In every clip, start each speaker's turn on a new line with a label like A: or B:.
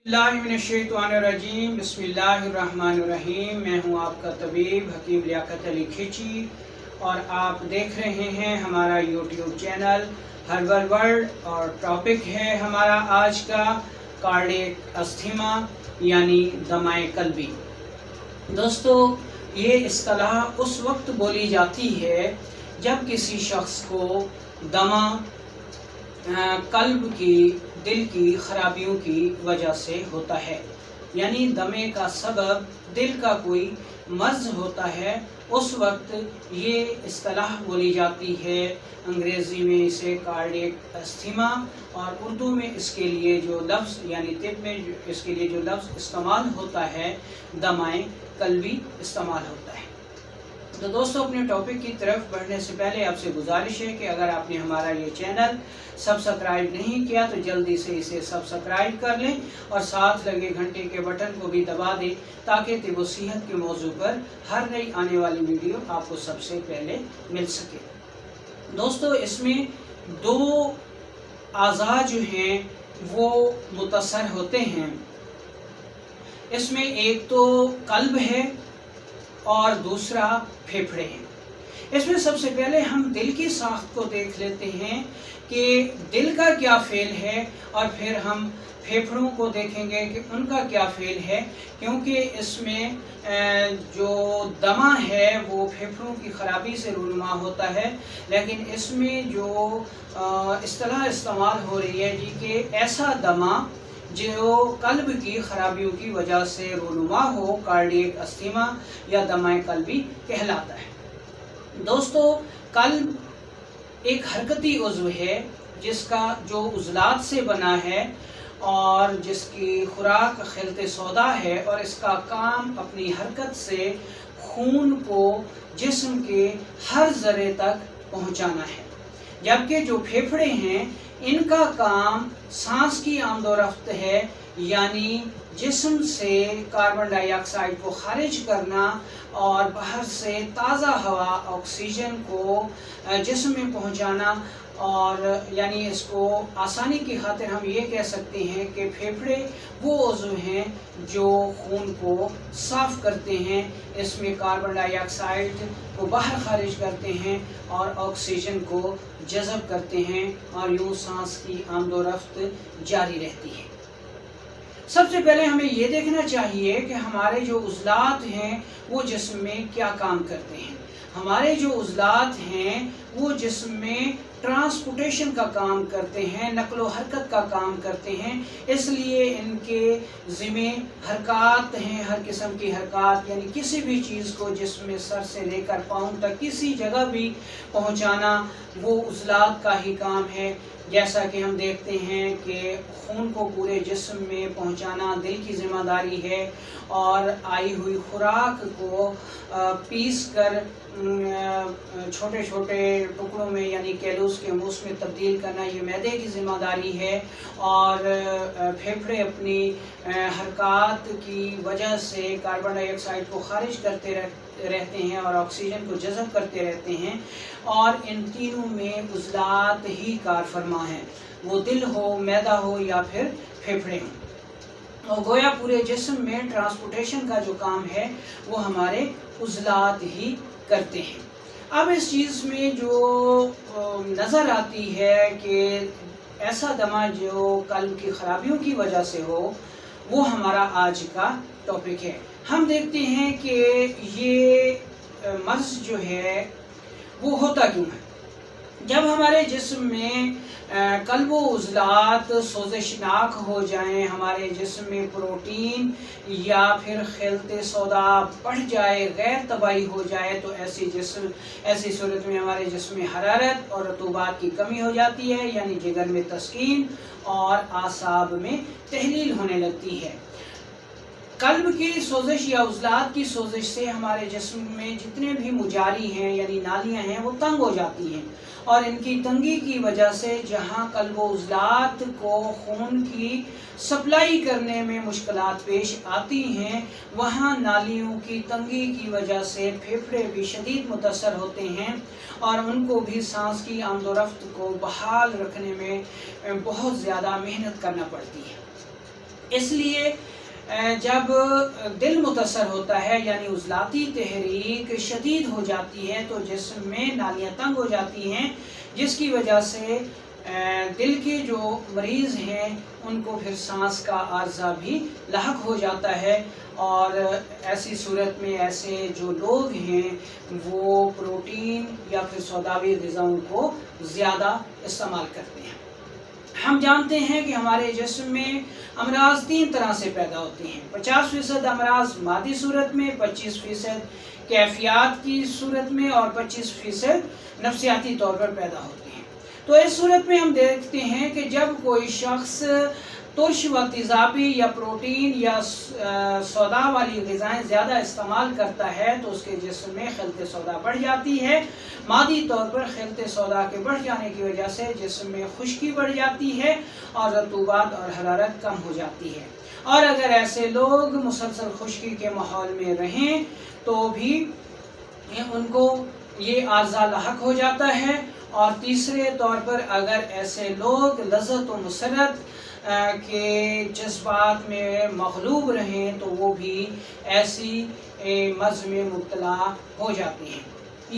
A: बिस्मिल्लाहिर्रहमानिर्रहीम बिस्मिल्लाहिर्रहमानिर्रहीम। मैं हूं आपका तबीब हकीम लियाकत अली खिची और आप देख रहे हैं हमारा यूट्यूब चैनल हर्बल वर्ल्ड। और टॉपिक है हमारा आज का कार्डियक अस्थमा यानी दमाए कल्बी। दोस्तों, ये इस्तिलाह उस वक्त बोली जाती है जब किसी शख्स को दमा कल्ब की दिल की खराबियों की वजह से होता है, यानी दमे का सबब दिल का कोई मर्ज होता है। उस वक्त ये इस्तिलाह बोली जाती है। अंग्रेज़ी में इसे कार्डियक अस्थमा और उर्दू में इसके लिए जो लफ्ज़ यानी तिब में इसके लिए जो लफ्ज़ इस्तेमाल होता है दमाए कल्बी इस्तेमाल होता है। तो दोस्तों, अपने टॉपिक की तरफ बढ़ने से पहले आपसे गुजारिश है कि अगर आपने हमारा ये चैनल सब्सक्राइब नहीं किया तो जल्दी से इसे सब्सक्राइब कर लें और साथ लगे घंटे के बटन को भी दबा दें ताकि तिब व सेहत के मौजू पर हर नई आने वाली वीडियो आपको सबसे पहले मिल सके। दोस्तों, इसमें दो आज़ा जो हैं वो मुतासर होते हैं। इसमें एक तो कल्ब है और दूसरा फेफड़े हैं। इसमें सबसे पहले हम दिल की साख्त को देख लेते हैं कि दिल का क्या फेल है और फिर हम फेफड़ों को देखेंगे कि उनका क्या फेल है, क्योंकि इसमें जो दमा है वो फेफड़ों की ख़राबी से रूनुमा होता है। लेकिन इसमें जो इस्तिलाह इस्तेमाल हो रही है जी कि ऐसा दमा जो कल्ब की खराबियों की वजह से रूनुमा हो, कार्डियक अस्थमा या दमाए कल्बी कहलाता है। दोस्तों, कल्ब एक हरकती उज़्व है जिसका जो उज़लात से बना है और जिसकी खुराक खिलते सौदा है और इसका काम अपनी हरकत से खून को जिस्म के हर ज़रे तक पहुंचाना है। जबकि जो फेफड़े हैं इनका काम सांस की आमदोरफ्त है, यानी जिस्म से कार्बन डाइऑक्साइड को खारिज करना और बाहर से ताज़ा हवा ऑक्सीजन को जिस्म में पहुंचाना। और यानी इसको आसानी की खातिर हम ये कह सकते हैं कि फेफड़े वो उज़्व हैं जो खून को साफ़ करते हैं, इसमें कार्बन डाइऑक्साइड को बाहर खारिज करते हैं और ऑक्सीजन को जज़ब करते हैं और यूँ सांस की आमदोरफ्त जारी रहती है। सबसे पहले हमें ये देखना चाहिए कि हमारे जो उज़लात हैं वो जिस्म में क्या काम करते हैं। हमारे जो उज़लात हैं वो जिस्म में ट्रांसपोर्टेशन का काम करते हैं, नकलो हरकत का काम करते हैं। इसलिए इनके ज़िम्मे हरकत हैं, हर किस्म की हरकत, यानी किसी भी चीज़ को जिसमें सर से लेकर पाँव तक किसी जगह भी पहुंचाना वो उज़लात का ही काम है। जैसा कि हम देखते हैं कि खून को पूरे जिस्म में पहुंचाना दिल की ज़िम्मेदारी है और आई हुई खुराक को पीस कर छोटे छोटे टुकड़ों में यानी कैलोस के मूस में तब्दील करना ये मैदे की ज़िम्मेदारी है। और फेफड़े अपनी हरकत की वजह से कार्बन डाइऑक्साइड को खारिज करते रहते हैं और ऑक्सीजन को जज़ब करते रहते हैं। और इन तीनों में उज़लात ही कार फरमा हैं, वो दिल हो, मैदा हो या फिर फेफड़े हों। और गोया पूरे जिस्म में ट्रांसपोर्टेशन का जो काम है वो हमारे उज़लात ही करते हैं। अब इस चीज़ में जो नज़र आती है कि ऐसा दमा जो कल्ब की खराबियों की वजह से हो, वो हमारा आज का टॉपिक है। हम देखते हैं कि ये मर्ज़ जो है वो होता क्यों है। जब हमारे जिस्म में कल्ब व उज़लात सोज़शनाक हो जाएं, हमारे जिस्म में प्रोटीन या फिर खिलते सौदा बढ़ जाए, गैर तबाही हो जाए, तो ऐसी सूरत में हमारे जिस्म में हरारत और रतूबात की कमी हो जाती है, यानी जिगर में तस्कीन और आसाब में तहलील होने लगती है। कल्ब की सोजिश या उज़लात की सोजिश से हमारे जिस्म में जितने भी मुजारी हैं यानी नालियां हैं वो तंग हो जाती हैं और इनकी तंगी की वजह से जहां कल्ब व उज़लात को खून की सप्लाई करने में मुश्किलात पेश आती हैं, वहां नालियों की तंगी की वजह से फेफड़े भी शदीद मुतासर होते हैं और उनको भी सांस की आमदोरफ्त को बहाल रखने में बहुत ज़्यादा मेहनत करना पड़ती है। اس لیے جب دل متاثر ہوتا ہے یعنی عضلاتی تحریک شدید ہو جاتی ہے تو جسم میں نالیاں تنگ ہو جاتی ہیں، جس کی وجہ سے دل کے جو مریض ہیں ان کو پھر سانس کا عارضہ بھی لاحق ہو جاتا ہے، اور ایسی صورت میں ایسے جو لوگ ہیں وہ پروٹین یا پھر سوداوی غذاؤں کو زیادہ استعمال کرتے ہیں۔ ہم جانتے ہیں کہ ہمارے جسم میں امراض 3 طرح سے پیدا ہوتے ہیں، 50% امراض مادی صورت میں، 25% کیفیات کی صورت میں اور 25% نفسیاتی طور پر پیدا ہوتے ہیں۔ تو اس صورت میں ہم دیکھتے ہیں کہ جب کوئی شخص ترش و تیزابی یا پروٹین یا سودا والی غذائیں زیادہ استعمال کرتا ہے تو اس کے جسم میں خلط سودا بڑھ جاتی ہے۔ مادی طور پر خلط سودا کے بڑھ جانے کی وجہ سے جسم میں خشکی بڑھ جاتی ہے اور رطوبت اور حرارت کم ہو جاتی ہے، اور اگر ایسے لوگ مسلسل خشکی کے ماحول میں رہیں تو بھی ان کو یہ عارضہ لاحق ہو جاتا ہے۔ اور تیسرے طور پر اگر ایسے لوگ لذت و مسرت کے جذبات میں مغلوب رہیں تو وہ بھی ایسی مرض میں مبتلا ہو جاتے ہیں۔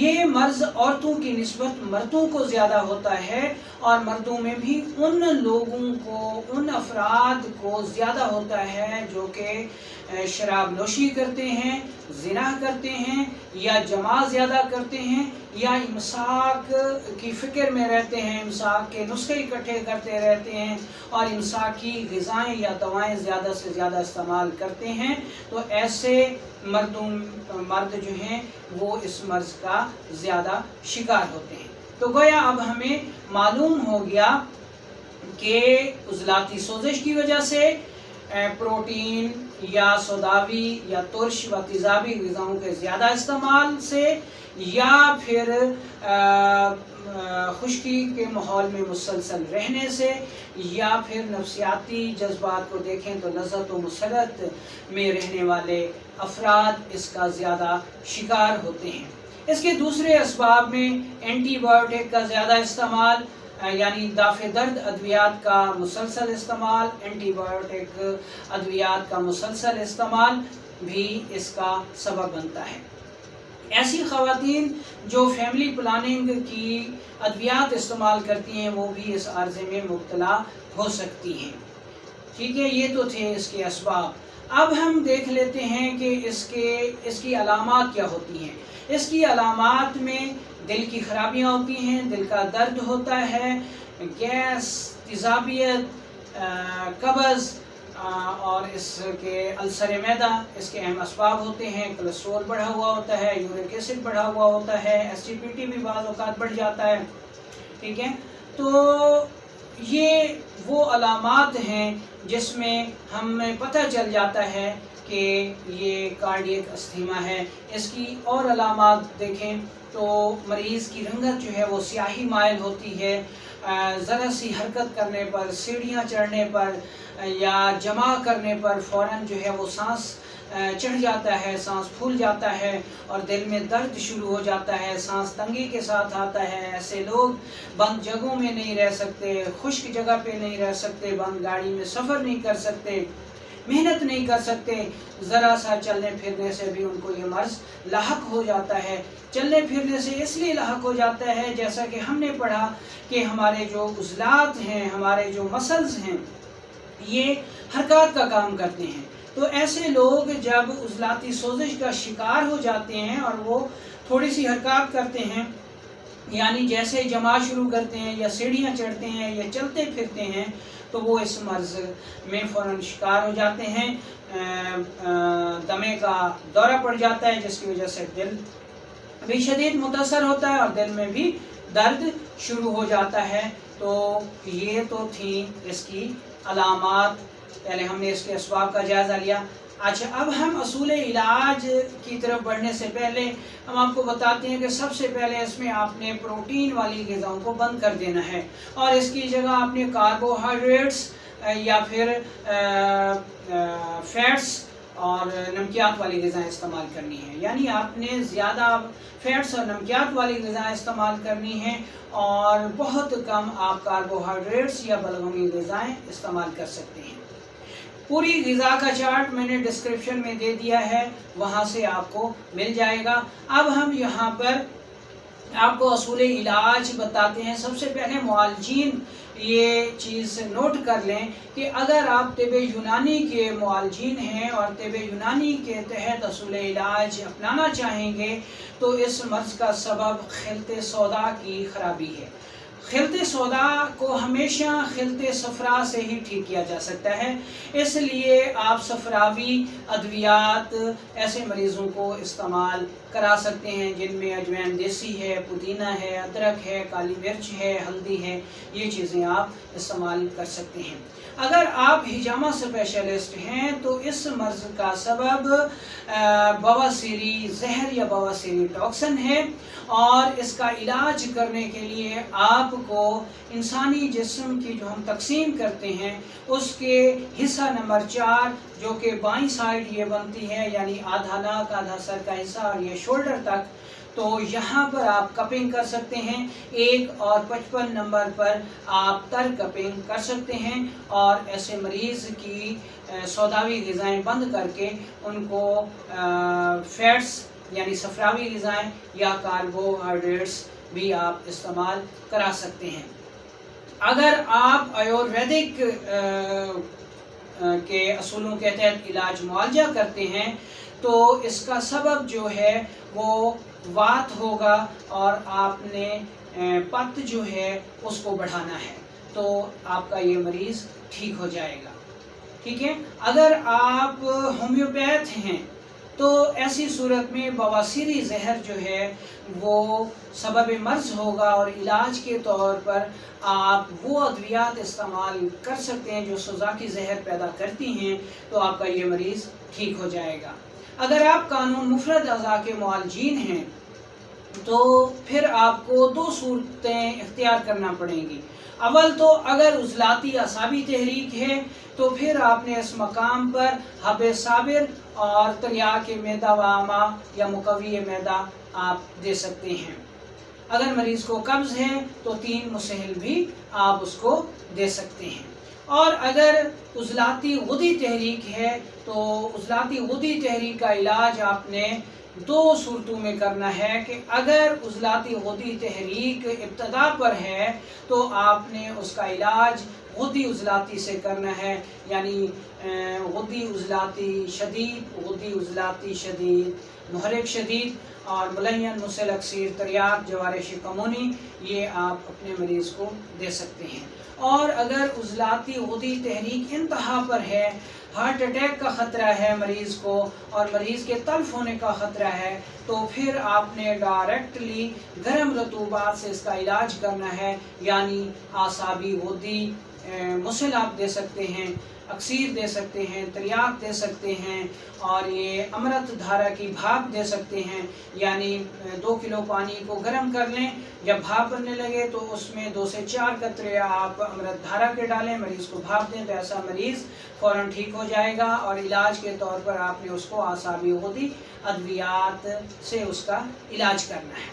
A: یہ مرض عورتوں کی نسبت مردوں کو زیادہ ہوتا ہے، اور مردوں میں بھی ان لوگوں کو، ان افراد کو زیادہ ہوتا ہے جو کہ شراب نوشی کرتے ہیں، زنا کرتے ہیں، یا جماع زیادہ کرتے ہیں، یا امساک کی فکر میں رہتے ہیں، امساک کے نسخے اکٹھے کرتے رہتے ہیں، اور امساک کی غذائیں یا دوائیں زیادہ سے زیادہ استعمال کرتے ہیں۔ تو ایسے مرد جو ہیں وہ اس مرض کا زیادہ شکار ہوتے ہیں۔ تو گویا اب ہمیں معلوم ہو گیا کہ عضلاتی سوزش کی وجہ سے پروٹین یا سوداوی یا ترش و تیزابی غذاؤں کے زیادہ استعمال سے، یا پھر خشکی کے ماحول میں مسلسل رہنے سے، یا پھر نفسیاتی جذبات کو دیکھیں تو لذت و مسرت میں رہنے والے افراد اس کا زیادہ شکار ہوتے ہیں۔ اس کے دوسرے اسباب میں اینٹی بایوٹک کا زیادہ استعمال، یعنی دافع درد ادویات کا مسلسل استعمال، اینٹی بایوٹک ادویات کا مسلسل استعمال بھی اس کا سبب بنتا ہے۔ ایسی خواتین جو فیملی پلاننگ کی ادویات استعمال کرتی ہیں وہ بھی اس عارضے میں مبتلا ہو سکتی ہیں۔ ٹھیک ہے، یہ تو تھے اس کے اسباب۔ اب ہم دیکھ لیتے ہیں کہ اس کی علامات کیا ہوتی ہیں۔ اس کی علامات میں دل کی خرابیاں ہوتی ہیں، دل کا درد ہوتا ہے، گیس، تیزابیت، قبض، اور اس کے السر معدہ اس کے اہم اسباب ہوتے ہیں۔ کولیسٹرول بڑھا ہوا ہوتا ہے، یورک ایسڈ بڑھا ہوا ہوتا ہے، ایسیڈیٹی بھی بعض اوقات بڑھ جاتا ہے۔ ٹھیک ہے، تو یہ وہ علامات ہیں جس میں ہمیں پتہ چل جاتا ہے کہ یہ کارڈیک استھیما ہے۔ اس کی اور علامات دیکھیں تو مریض کی رنگت جو ہے وہ سیاہی مائل ہوتی ہے، ذرا سی حرکت کرنے پر، سیڑھیاں چڑھنے پر یا جمع کرنے پر فوراً جو ہے وہ سانس چڑھ جاتا ہے، سانس پھول جاتا ہے، اور دل میں درد شروع ہو جاتا ہے، سانس تنگی کے ساتھ آتا ہے۔ ایسے لوگ بند جگہوں میں نہیں رہ سکتے، خشک جگہ پہ نہیں رہ سکتے، بند گاڑی میں سفر نہیں کر سکتے، محنت نہیں کر سکتے، ذرا سا چلنے پھرنے سے بھی ان کو یہ مرض لاحق ہو جاتا ہے۔ چلنے پھرنے سے اس لیے لاحق ہو جاتا ہے جیسا کہ ہم نے پڑھا کہ ہمارے جو عضلات ہیں، ہمارے جو مسلز ہیں، یہ حرکات کا کام کرتے ہیں۔ تو ایسے لوگ جب عضلاتی سوزش کا شکار ہو جاتے ہیں اور وہ تھوڑی سی حرکات کرتے ہیں، یعنی جیسے جماع شروع کرتے ہیں یا سیڑھیاں چڑھتے ہیں یا چلتے پھرتے ہیں، تو وہ اس مرض میں فوراً شکار ہو جاتے ہیں۔ دمے کا دورہ پڑ جاتا ہے جس کی وجہ سے دل بھی شدید متاثر ہوتا ہے اور دل میں بھی درد شروع ہو جاتا ہے۔ تو یہ تو تھی اس کی علامات، پہلے ہم نے اس کے اسباب کا جائزہ لیا۔ اچھا، اب ہم اصول علاج کی طرف بڑھنے سے پہلے ہم آپ کو بتاتے ہیں کہ سب سے پہلے اس میں آپ نے پروٹین والی غذاؤں کو بند کر دینا ہے، اور اس کی جگہ آپ نے کاربوہائیڈریٹس یا پھر فیٹس اور نمکیات والی غذائیں استعمال کرنی ہیں۔ یعنی آپ نے زیادہ فیٹس اور نمکیات والی غذائیں استعمال کرنی ہیں، اور بہت کم آپ کاربوہائیڈریٹس یا بلغمی غذائیں استعمال کر سکتے ہیں۔ पूरी ग़िज़ा का चार्ट मैंने डिस्क्रिप्शन में दे दिया है, वहाँ से आपको मिल जाएगा। अब हम यहाँ पर आपको असूल इलाज बताते हैं। सबसे पहले मुआलजीन ये चीज़ नोट कर लें कि अगर आप तिब यूनानी के मुआलजीन हैं और तिब यूनानी के तहत असूल इलाज अपनाना चाहेंगे तो इस मर्ज़ का सबब खिलत सौदा की ख़राबी है। खिलत सौदा को हमेशा खिलत सफ़रा से ही ठीक किया जा सकता है, इसलिए आप सफ़रावी अद्वियात ऐसे मरीज़ों को इस्तेमाल करा सकते हैं जिनमें अजवाइन देसी है, पुदीना है, अदरक है, काली मिर्च है, हल्दी है, ये चीज़ें आप इस्तेमाल कर सकते हैं। अगर आप हिजामा स्पेशलिस्ट हैं तो इस मर्ज़ का सबब बवासीरी जहर या बवासीरी टॉक्सिन है और इसका इलाज करने के लिए आपको इंसानी जिस्म की जो हम तकसीम करते हैं उसके हिस्सा नंबर 4 जो कि बाईं साइड ये बनती है, यानी आधा नाक, आधा सर का हिस्सा और ये शोल्डर तक, तो यहाँ पर आप कपिंग कर सकते हैं। 1 और 55 नंबर पर आप तर कपिंग कर सकते हैं और ऐसे मरीज़ की सौदावी ग़िज़ाएँ बंद करके उनको फैट्स यानी सफ़रावी ग़िज़ाएँ या कार्बोहाइड्रेट्स भी आप इस्तेमाल करा सकते हैं। अगर आप आयुर्वेदिक के असूलों के तहत इलाज मुआवजा करते हैं तो इसका सबब जो है वो वात होगा और आपने पत्त जो है उसको बढ़ाना है तो आपका ये मरीज़ ठीक हो जाएगा। ठीक है। अगर आप होम्योपैथ हैं तो ऐसी सूरत में बवासीरी जहर जो है वो सबब मर्ज़ होगा और इलाज के तौर पर आप वो अद्वियात इस्तेमाल कर सकते हैं जो सुज़ाकी जहर पैदा करती हैं, तो आपका ये मरीज़ ठीक हो जाएगा। अगर आप कानून मुफरद अज़ा के मुआलजीन हैं तो फिर आपको 2 सूरतें इख्तियार करना पड़ेंगी। अव्वल तो अगर उज़लाती असाबी तहरीक है तो फिर आपने इस मकाम पर हब साबिर और तरियाक मैदा वामा या मुकवी मैदा आप दे सकते हैं। अगर मरीज़ को कब्ज़ है तो 3 मुसहल भी आप उसको दे सकते हैं। और अगर उज़लाती गुदी तहरीक है तो उज़लाती गुदी तहरीक का इलाज आपने 2 सूरतों में करना है कि अगर उज़लाती गुदी तहरीक इब्तदा पर है तो आपने उसका इलाज गुदी उज़लाती से करना है, यानी गुदी उज़लाती शदीद, गुदी उज़लाती शदीद, मुहरिक शदीद और मुलय्यन मुसल अक्सीर तरियाक जवारिश कमूनी, ये आप अपने मरीज़ को दे सकते हैं। और अगर उज़लाती गुदी तहरीक इंतहा पर है, हार्ट अटैक का ख़तरा है मरीज़ को और मरीज़ के तल्फ़ होने का ख़तरा है, तो फिर आपने डायरेक्टली गर्म रतूबात से इसका इलाज करना है, यानी आसाबी गुदी मुसल आप दे सकते हैं, अक्सीर दे सकते हैं, तरियाक दे सकते हैं और ये अमृत धारा की भाप दे सकते हैं। यानी 2 किलो पानी को गर्म कर लें, जब भाप बनने लगे तो उसमें 2 से 4 कतरे आप अमृत धारा के डालें, मरीज़ को भाप दें तो ऐसा मरीज़ फ़ौरन ठीक हो जाएगा। और इलाज के तौर पर आपने उसको आसाबी गुदी अद्वियात से उसका इलाज करना है।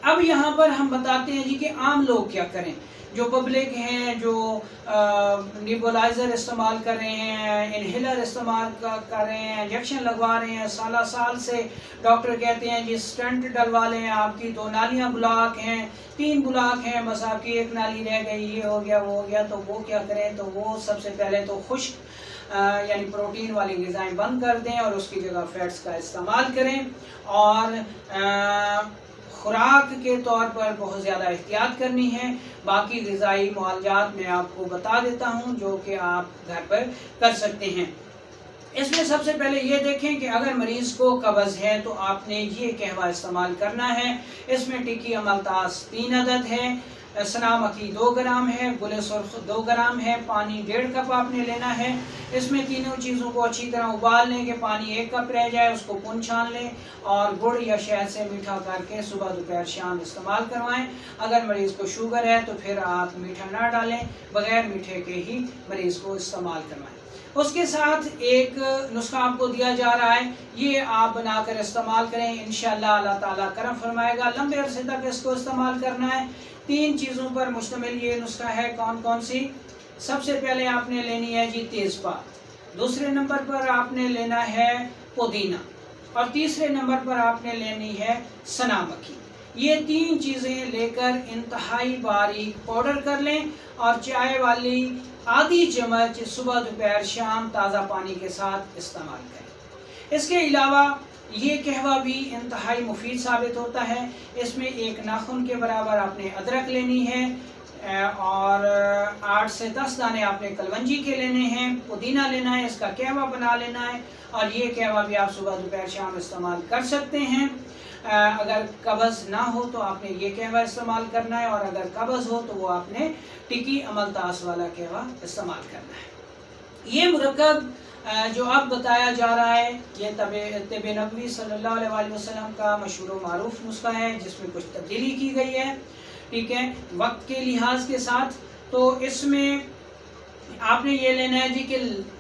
A: अब यहाँ पर हम बताते हैं जी कि आम लोग क्या करें। जो पब्लिक हैं जो निबुलाइज़र इस्तेमाल कर रहे हैं, इनहेलर इस्तेमाल कर रहे हैं, इंजेक्शन लगवा रहे हैं, साल से डॉक्टर कहते हैं जी स्टंट डलवा लें, आपकी 2 नालियाँ ब्लॉक हैं, 3 ब्लॉक हैं, बस आपकी 1 नाली रह गई, ये हो गया वो हो गया। तो वो क्या करें, तो वो सबसे पहले तो खुश्क यानी प्रोटीन वाली ग़िज़ाएँ बंद कर दें और उसकी जगह फैट्स का इस्तेमाल करें। और खुराक के तौर पर बहुत ज़्यादा एहतियात करनी है। बाकी ग़िज़ाई मुआलजात मैं आपको बता देता हूँ जो कि आप घर पर कर सकते हैं। इसमें सबसे पहले ये देखें कि अगर मरीज़ को कब्ज़ है तो आपने ये कहवा इस्तेमाल करना है। इसमें टिक्की अमलतास 3 अदद है, सना मक्खी 2 ग्राम है, गुले सुर्ख 2 ग्राम है, पानी 1.5 कप आपने लेना है। इसमें तीनों चीज़ों को अच्छी तरह उबाल लें कि पानी 1 कप रह जाए, उसको पुन छान लें और गुड़ या शहद से मीठा करके सुबह दोपहर शाम इस्तेमाल करवाएं। अगर मरीज़ को शुगर है तो फिर आप मीठा ना डालें, बग़ैर मीठे के ही मरीज़ को इस्तेमाल करवाएं। उसके साथ एक नुस्खा आपको दिया जा रहा है, ये आप बनाकर इस्तेमाल करें, इंशाअल्लाह अल्लाह ताला करम फरमाएगा। लंबे अरसे तक इसको इस्तेमाल करना है। 3 चीज़ों पर मुश्तमिल ये नुस्खा है। कौन कौन सी? सबसे पहले आपने लेनी है जी तेज़पात। दूसरे नंबर पर आपने लेना है पुदीना और तीसरे नंबर पर आपने लेनी है सना मक्खी। ये 3 चीज़ें लेकर इंतहाई बारीक पाउडर कर लें और चाय वाली आधी चम्मच सुबह दोपहर शाम ताज़ा पानी के साथ इस्तेमाल करें। इसके अलावा ये कहवा भी इंतहाई मुफीद साबित होता है। इसमें 1 नाखून के बराबर आपने अदरक लेनी है और 8 से 10 दाने आपने कलवंजी के लेने हैं, पुदीना लेना है, इसका कहवा बना लेना है और ये कहवा भी आप सुबह दोपहर शाम इस्तेमाल कर सकते हैं। अगर कब्ज़ ना हो तो आपने ये कहवा इस्तेमाल करना है और अगर कब्ज़ हो तो वो आपने टिकी अमलतास वाला कहवा इस्तेमाल करना है। ये मुरक्कब जो अब बताया जा रहा है ये तिब नबवी सल्लल्लाहु अलैहि वसल्लम का मशहूर व मारूफ नुस्खा है जिसमें कुछ तब्दीली की गई है, ठीक है, वक्त के लिहाज के साथ। तो इसमें आपने ये लेना है जी कि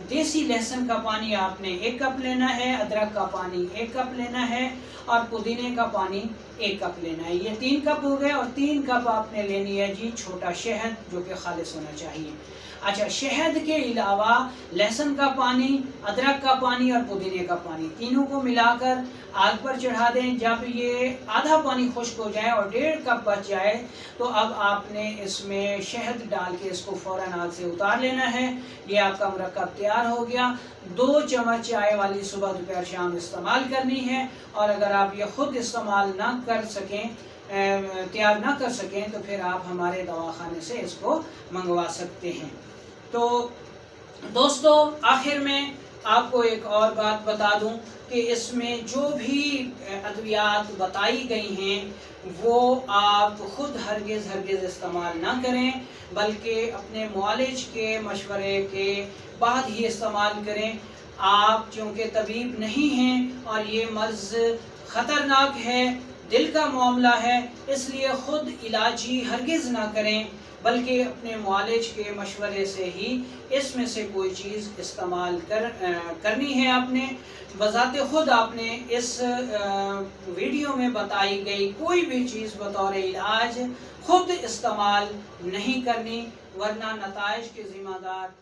A: देसी लहसुन का पानी आपने 1 कप लेना है, अदरक का पानी 1 कप लेना है और पुदीने का पानी 1 कप लेना है। ये 3 कप हो गए और 3 कप आपने लेनी है जी छोटा शहद जो कि खालिस होना चाहिए। अच्छा, शहद के अलावा लहसुन का पानी, अदरक का पानी और पुदीने का पानी तीनों को मिलाकर आग पर चढ़ा दें। जब ये आधा पानी खुश्क हो जाए और 1.5 कप बच जाए तो अब आपने इसमें शहद डाल के इसको फ़ौरन आग से उतार लेना है। ये आपका मुरक्कब तैयार हो गया। 2 चम्मच चाय वाली सुबह दोपहर शाम इस्तेमाल करनी है और अगर आप ये ख़ुद इस्तेमाल ना कर सकें, तैयार ना कर सकें तो फिर आप हमारे दवाखाने से इसको मंगवा सकते हैं। तो दोस्तों, आखिर में आपको एक और बात बता दूं कि इसमें जो भी अद्वियात बताई गई हैं वो आप ख़ुद हरगिज़ इस्तेमाल ना करें, बल्कि अपने मुआलिज के मशवरे के बाद ही इस्तेमाल करें। आप चूँकि तबीब नहीं हैं और ये मर्ज़ ख़तरनाक है, दिल का मामला है, इसलिए ख़ुद इलाजी हरगिज़ ना करें, बल्कि अपने मुआलिज के मशवरे से ही इसमें से कोई चीज़ इस्तेमाल करनी है। आपने बज़ाते ख़ुद आपने इस वीडियो में बताई गई कोई भी चीज़ बतौर इलाज ख़ुद इस्तेमाल नहीं करनी, वरना नताइज के ज़िम्मेदार